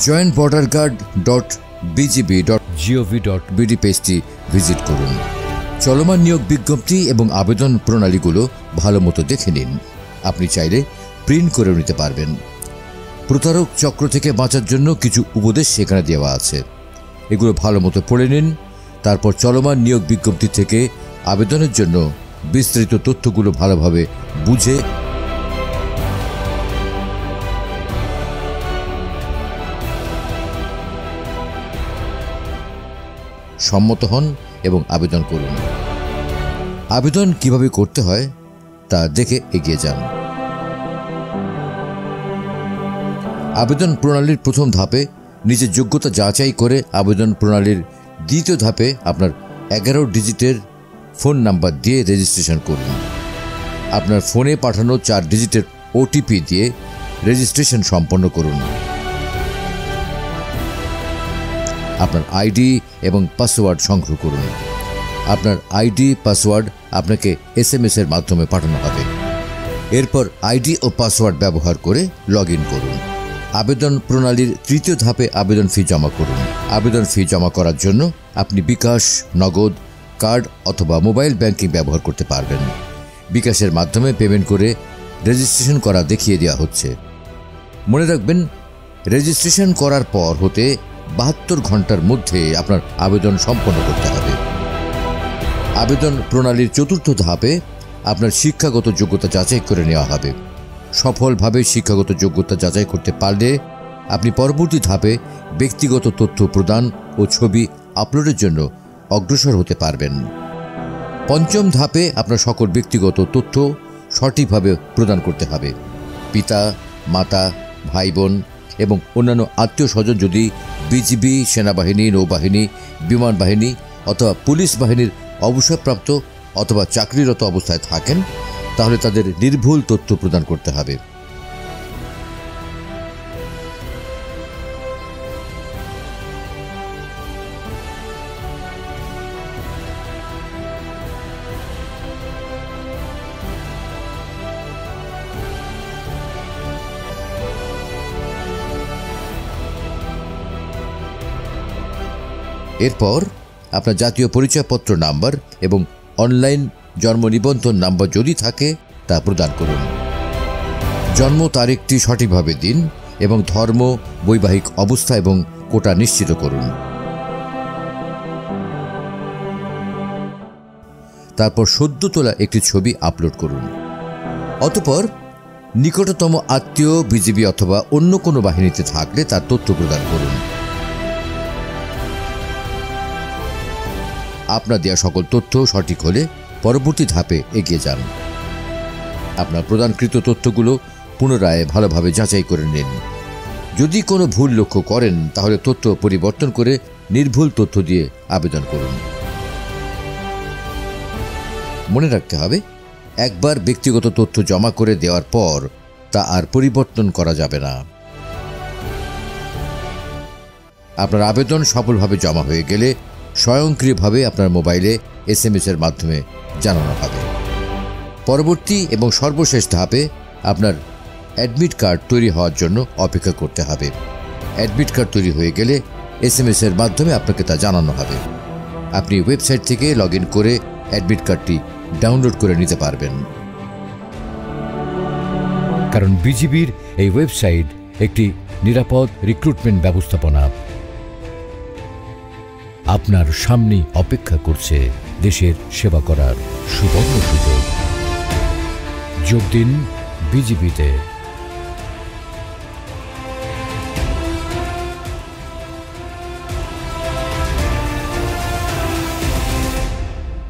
joinborderguard.bgb.gov.bd পেজটি visit করুন। চলমান নিয়োগ বিজ্ঞপ্তি এবং আবেদন প্রণালীগুলো ভালো মতো দেখে নিন। আপনি চাইলে প্রিন্ট করে নিতে পারবেন। প্রতারক চক্র থেকে বাঁচার জন্য কিছু উপদেশ সেখানে দেওয়া আছে, এগুলো ভালো মতো পড়ে নিন। তারপর চলমান নিয়োগ বিজ্ঞপ্তি থেকে আবেদনের জন্য বিস্তারিত তথ্যগুলো ভালোভাবে বুঝে সম্মত হন এবং আবেদন করুন। আবেদন কিভাবে করতে হয় তা দেখে এগিয়ে যান। আবেদন প্রণালীর প্রথম ধাপে নিজের যোগ্যতা যাচাই করে আবেদন প্রণালীর দ্বিতীয় ধাপে আপনার 11 ডিজিটের ফোন নাম্বার দিয়ে রেজিস্ট্রেশন করুন। আপনার ফোনে পাঠানো 4 ডিজিটের ওটিপি দিয়ে রেজিস্ট্রেশন সম্পন্ন করুন। আপনার আইডি এবং পাসওয়ার্ড সংগ্রহ করুন। আপনার আইডি পাসওয়ার্ড আপনাকে SMS এর মাধ্যমে পাঠানো হবে। এরপর আইডি ও পাসওয়ার্ড ব্যবহার করে লগ ইন করুন। আবেদন প্রণালীর তৃতীয় ধাপে আবেদন ফি জমা করুন। আবেদন ফি জমা করার জন্য আপনি বিকাশ, নগদ, কার্ড অথবা মোবাইল ব্যাংকিং ব্যবহার করতে পারবেন। বিকাশের মাধ্যমে পেমেন্ট করে রেজিস্ট্রেশন করা দেখিয়ে দেওয়া হচ্ছে। মনে রাখবেন, রেজিস্ট্রেশন করার পর হতে 72 ঘন্টার মধ্যে আপনার আবেদন সম্পন্ন করতে হবে। আবেদন প্রণালীর চতুর্থ ধাপে আপনার শিক্ষাগত যোগ্যতা যাচাই করে নেওয়া হবে। সফলভাবে শিক্ষাগত যোগ্যতা যাচাই করতে পারলে আপনি পরবর্তী ধাপে ব্যক্তিগত তথ্য প্রদান ও ছবি আপলোডের জন্য অগ্রসর হতে পারবেন। পঞ্চম ধাপে আপনার সকল ব্যক্তিগত তথ্য সঠিকভাবে প্রদান করতে হবে। পিতা, মাতা, ভাই বোন এবং অন্যান্য আত্মীয় স্বজন যদি বিজিবি, সেনাবাহিনী, নৌবাহিনী, বিমান বাহিনী অথবা পুলিশ বাহিনীর অবসরপ্রাপ্ত অথবা চাকরিরত অবস্থায় থাকেন, তাহলে তাদের নির্ভুল তথ্য প্রদান করতে হবে। এরপর আপনার জাতীয় পরিচয়পত্র নাম্বার এবং অনলাইন জন্ম নিবন্ধন নাম্বার যদি থাকে তা প্রদান করুন। জন্ম তারিখটি সঠিকভাবে দিন এবং ধর্ম, বৈবাহিক অবস্থা এবং কোটা নিশ্চিত করুন। তারপর সদ্য তোলা একটি ছবি আপলোড করুন। অতঃপর নিকটতম আত্মীয় বিজিবি অথবা অন্য কোনো বাহিনীতে থাকলে তার তথ্য প্রদান করুন। আপনার দেওয়া সকল তথ্য সঠিক হলে পরবর্তী ধাপে এগিয়ে যান। আপনার প্রদানকৃত তথ্যগুলো পুনরায় ভালোভাবে যাচাই করে নিন। যদি কোনো ভুল লক্ষ্য করেন তাহলে তথ্য পরিবর্তন করে নির্ভুল তথ্য দিয়ে আবেদন করুন। মনে রাখতে হবে, একবার ব্যক্তিগত তথ্য জমা করে দেওয়ার পর তা আর পরিবর্তন করা যাবে না। আপনার আবেদন সফলভাবে জমা হয়ে গেলে স্বয়ংক্রিয়ভাবে আপনার মোবাইলে SMS এর মাধ্যমে জানানো হবে। পরবর্তী এবং সর্বশেষ ধাপে আপনার অ্যাডমিট কার্ড তৈরি হওয়ার জন্য অপেক্ষা করতে হবে। অ্যাডমিট কার্ড তৈরি হয়ে গেলে SMS এর মাধ্যমে আপনাকে তা জানানো হবে। আপনি ওয়েবসাইট থেকে লগ ইন করে অ্যাডমিট কার্ডটি ডাউনলোড করে নিতে পারবেন। কারণ বিজিবির এই ওয়েবসাইট একটি নিরাপদ রিক্রুটমেন্ট ব্যবস্থাপনা। আপনার সামনে অপেক্ষা করছে দেশের সেবা করার সুবর্ণ সুযোগ। যোগ দিন বিজিবিতে।